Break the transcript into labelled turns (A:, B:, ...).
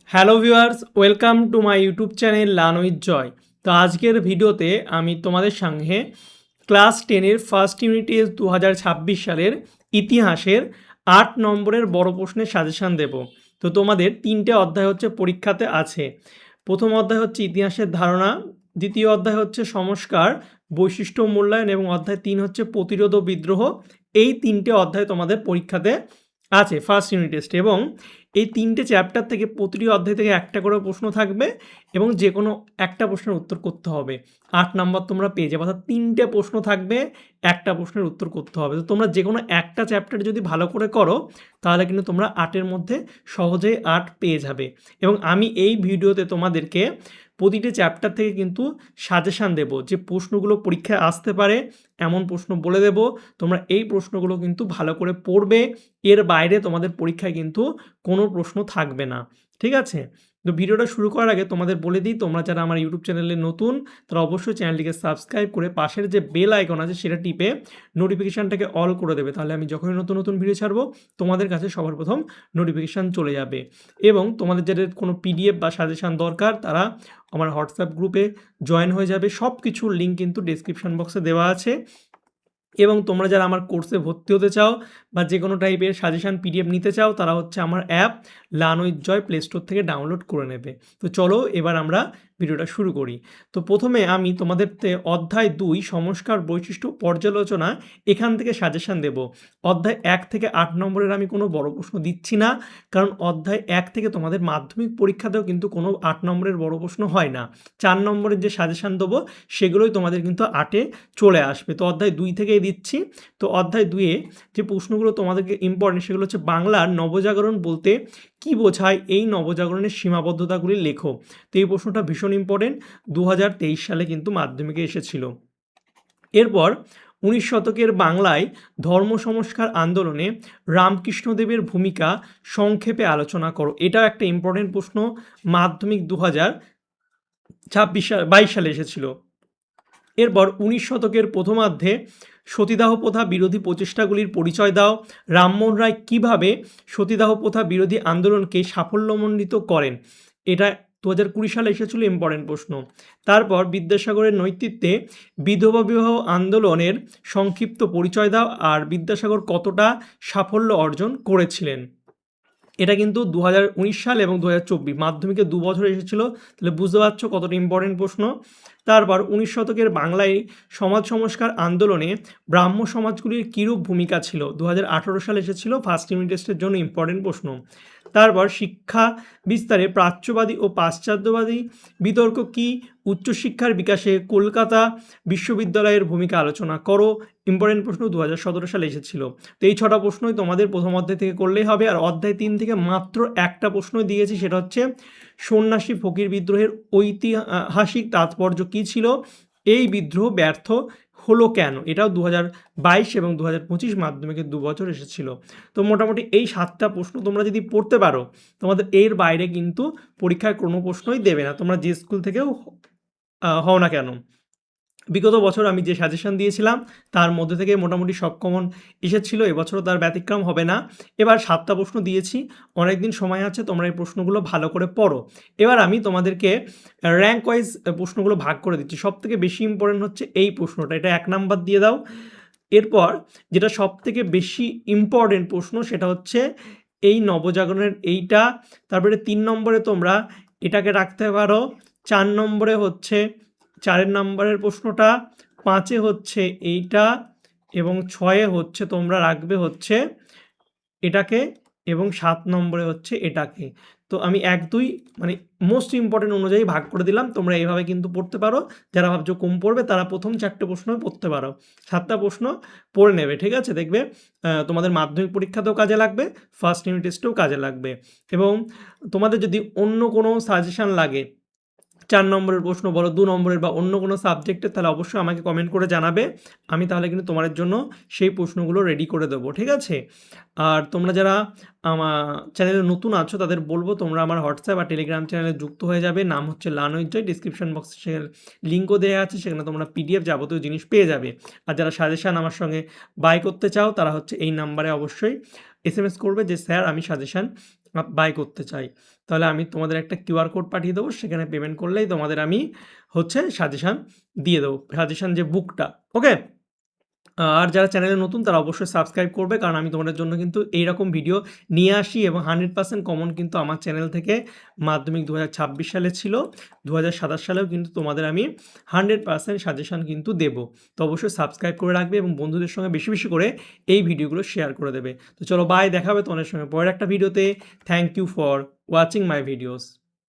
A: Hello viewers, welcome to my YouTube channel learn with Joy. তো আজকের ভিডিওতে আমি তোমাদের সঙ্গে ক্লাস 10-এর ফার্স্ট ইউনিট টেস্ট 2026 সালের ইতিহাসের 8 নম্বরের বড় প্রশ্নের সাজেশান দেব। তো তোমাদের 3টে অধ্যায় হচ্ছে পরীক্ষাতে আছে। প্রথম অধ্যায় হচ্ছে ইতিহাসের ধারণা, দ্বিতীয় অধ্যায় হচ্ছে সংস্কার, বৈশিষ্ট্য মূল্যায়ন এবং অধ্যায় 3 হচ্ছে প্রতিরোধ ও বিদ্রোহ। এই 3টে অধ্যায় তোমাদের পরীক্ষাতে আছে ফার্স্ট ইউনিট টেস্ট, এবং এই 3টে চ্যাপ্টার থেকে প্রতিটি অধ্যায় থেকে একটা করে প্রশ্ন থাকবে এবং যে কোনো একটা প্রশ্নের উত্তর করতে হবে। 8 নাম্বার তোমরা পেয়ে যাবে, অর্থাৎ 3টে প্রশ্ন থাকবে, একটা প্রশ্নের উত্তর করতে হবে। তো তোমরা যে কোনো একটা চ্যাপ্টার যদি ভালো করে করো তাহলে কিন্তু তোমরা 8-এর মধ্যে সহজেই 8 পেয়ে যাবে। এবং আমি এই ভিডিওতে তোমাদেরকে প্রতিটি চ্যাপ্টার থেকে কিন্তু সাজেশান দেব, যে প্রশ্নগুলো পরীক্ষায় আসতে পারে এমন প্রশ্ন বলে দেব। তোমরা এই প্রশ্নগুলো কিন্তু ভালো করে পড়বে, এর বাইরে তোমাদের পরীক্ষায় কিন্তু কোনো প্রশ্ন থাকবে না। ঠিক আছে? তো ভিডিওটা শুরু করার আগে তোমাদের বলে দিই, তোমরা যারা আমার ইউটিউব চ্যানেলে নতুন তারা অবশ্যই চ্যানেলটিকে সাবস্ক্রাইব করে পাশের যে বেল আইকন আছে সেটা টিপে নোটিফিকেশানটাকে অল করে দেবে। তাহলে আমি যখনই নতুন নতুন ভিডিও ছাড়বো তোমাদের কাছে সবার প্রথম নোটিফিকেশান চলে যাবে। এবং তোমাদের যাদের কোনো পিডিএফ বা সাজেশান দরকার তারা আমার হোয়াটসঅ্যাপ গ্রুপে জয়েন হয়ে যাবে। সব কিছুর লিঙ্ক কিন্তু ডেসক্রিপশন বক্সে দেওয়া আছে। এবং তোমরা যারা আমার কোর্সে ভর্তি হতে চাও বা যে কোনো টাইপের সাজেশান পিডিএফ নিতে চাও তারা হচ্ছে আমার app learn with joy play store থেকে ডাউনলোড করে নেবে। তো চলো এবার আমরা ভিডিওটা শুরু করি। তো প্রথমে আমি তোমাদের অধ্যায় 2 সংস্কার বৈশিষ্ট্য পর্যালোচনা এখান থেকে সাজেশান দেব। অধ্যায় 1 থেকে 8 নম্বরের আমি কোনো বড় প্রশ্ন দিচ্ছি না, কারণ অধ্যায় 1 থেকে তোমাদের মাধ্যমিক পরীক্ষাতেও কিন্তু কোনো 8 নম্বরের বড় প্রশ্ন হয় না। 4 নম্বরের যে সাজেশান দেবো সেগুলোই তোমাদের কিন্তু 8-এ চলে আসবে। তো অধ্যায় 2 থেকেই দিচ্ছি। তো অধ্যায় 2-এ যে প্রশ্নগুলো তোমাদেরকে ইম্পর্টেন্ট সেগুলো হচ্ছে বাংলার নবজাগরণ বলতে কী বোঝায়, এই নবজাগরণের সীমাবদ্ধতাগুলি লেখো। তো এই প্রশ্নটা ভীষণ ইম্পর্টেন্ট, 2023 সালে কিন্তু মাধ্যমিকে এসেছিল। এরপর 19 শতকের বাংলায় ধর্ম সংস্কার আন্দোলনে রামকৃষ্ণদেবের ভূমিকা সংক্ষেপে আলোচনা করো। এটাও একটা ইম্পর্টেন্ট প্রশ্ন, মাধ্যমিক 2022 সালে এসেছিল। এরপর 19 শতকের প্রথমার্ধে সতীদাহ প্রথা বিরোধী প্রচেষ্টাগুলির পরিচয় দাও। রামমোহন রায় কীভাবে সতীদাহ প্রথা বিরোধী আন্দোলনকে সাফল্যমণ্ডিত করেন, এটা 2020 সালে এসেছিল, ইম্পর্টেন্ট প্রশ্ন। তারপর বিদ্যাসাগরের নেতৃত্বে বিধবা বিবাহ আন্দোলনের সংক্ষিপ্ত পরিচয় দাও, আর বিদ্যাসাগর কতটা সাফল্য অর্জন করেছিলেন। এটা কিন্তু 2019 সাল এবং 2024 মাধ্যমিকে 2 বছর এসেছিল, তাহলে বুঝতে পারছো কতটা ইম্পর্টেন্ট প্রশ্ন। তারপর 19 শতকের বাংলায় সমাজ সংস্কার আন্দোলনে ব্রাহ্ম সমাজগুলির কীরূপ ভূমিকা ছিল, 2018 সালে এসেছিল, ফার্স্ট ইউনিট টেস্টের জন্য ইম্পর্টেন্ট প্রশ্ন। তারপর শিক্ষা বিস্তারে প্রাচ্যবাদী ও পাশ্চাত্যবাদী বিতর্ক কী, উচ্চশিক্ষার বিকাশে কলকাতা বিশ্ববিদ্যালয়ের ভূমিকা আলোচনা করো, ইম্পর্টেন্ট প্রশ্ন, 2017 সালে এসেছিল। তো এই 6টা প্রশ্নই তোমাদের প্রথম অধ্যায় থেকে করলেই হবে। আর অধ্যায় 3 থেকে মাত্র একটা প্রশ্নই দিয়েছি, সেটা হচ্ছে সন্ন্যাসী ফকির বিদ্রোহের ঐতিহাসিক তাৎপর্য কী ছিল, এই বিদ্রোহ ব্যর্থ হলো কেন। এটাও 2022 এবং 2025 মাধ্যমিকে 2 বছর এসেছিল। তো মোটামুটি এই 7টা প্রশ্ন তোমরা যদি পড়তে পারো তোমাদের এর বাইরে কিন্তু পরীক্ষায় কোনো প্রশ্নই দেবে না, তোমরা যে স্কুল থেকেও হও না কেন। বিগত বছর আমি যে সাজেশন দিয়েছিলাম তার মধ্যে থেকে মোটামুটি সব কমন এসেছিল, এবছরও তার ব্যতিক্রম হবে না। এবার 7টা প্রশ্ন দিয়েছি, অনেক দিন সময় আছে, তোমরা এই প্রশ্নগুলো ভালো করে পড়ো। এবার আমি তোমাদেরকে র্যাঙ্ক ওয়াইজ প্রশ্নগুলো ভাগ করে দিচ্ছি। সবথেকে বেশি ইম্পর্টেন্ট হচ্ছে এই প্রশ্নটা, এটা 1 নাম্বার দিয়ে দাও। এরপর যেটা সবথেকে বেশি ইম্পর্টেন্ট প্রশ্ন সেটা হচ্ছে এই নবজাগরণের এইটা। তারপরে 3 নম্বরে তোমরা এটাকে রাখতে পারো, 4 নম্বরে হচ্ছে 4 নম্বরের প্রশ্নটা, 5-এ হচ্ছে এইটা, এবং 6-এ হচ্ছে তোমরা রাখবে হচ্ছে এটাকে, এবং 7 নম্বরে হচ্ছে এটাকে। তো আমি 1-2 মানে মোস্ট ইম্পর্টেন্ট অনুযায়ী ভাগ করে দিলাম, তোমরা এইভাবে কিন্তু পড়তে পারো। যারা ভাবছো কম পড়বে তারা প্রথম 4টে প্রশ্ন পড়তে পারো, 7টা প্রশ্ন পড়ে নেবে। ঠিক আছে? দেখবে তোমাদের মাধ্যমিক পরীক্ষাতেও কাজে লাগবে, ফার্স্ট ইউনিট টেস্টেও কাজে লাগবে। এবং তোমাদের যদি অন্য কোনো সাজেশান লাগে, 4 নম্বরের প্রশ্ন বলো, 2 নম্বরের বা অন্য কোনো সাবজেক্টের, তাহলে অবশ্যই আমাকে কমেন্ট করে জানাবে। আমি তাহলে কিন্তু তোমাদের জন্য সেই প্রশ্নগুলো রেডি করে দেবো। ঠিক আছে? আর তোমরা যারা আমার চ্যানেলে নতুন আছো তাদের বলবো তোমরা আমার হোয়াটসঅ্যাপ আর টেলিগ্রাম চ্যানেলে যুক্ত হয়ে যাবে। নাম হচ্ছে লার্ন উইথ জয়, ডিসক্রিপশন বক্সে সেখানে লিঙ্কও দেওয়া আছে, সেখানে তোমরা পিডিএফ যাবতীয় জিনিস পেয়ে যাবে। আর যারা সাজেশান আমার সঙ্গে বাই করতে চাও তারা হচ্ছে এই নাম্বারে অবশ্যই এসএমএস করবে যে স্যার আমি সাজেশান বাই করতে চাই, তাহলে আমি তোমাদের একটা কিউআর কোড পাঠিয়ে দেবো, সেখানে পেমেন্ট করলেই তোমাদের আমি হচ্ছে সাজেশান দিয়ে দেবো, সাজেশান যে বুকটা। ওকে, আর যারা চ্যানেলে নতুন তারা অবশ্যই সাবস্ক্রাইব করবে, কারণ আমি তোমাদের জন্য কিন্তু এইরকম ভিডিও নিয়ে আসি এবং 100% কমন কিন্তু আমার চ্যানেল থেকে মাধ্যমিক 2026 সালে ছিল, 2027 সালেও কিন্তু তোমাদের আমি 100% সাজেশান কিন্তু দেবো। তো অবশ্যই সাবস্ক্রাইব করে রাখবে এবং বন্ধুদের সঙ্গে বেশি বেশি করে এই ভিডিওগুলো শেয়ার করে দেবে। তো চলো বাই, দেখাবে তোমাদের সঙ্গে পরের একটা ভিডিওতে। Thank you for watching my videos.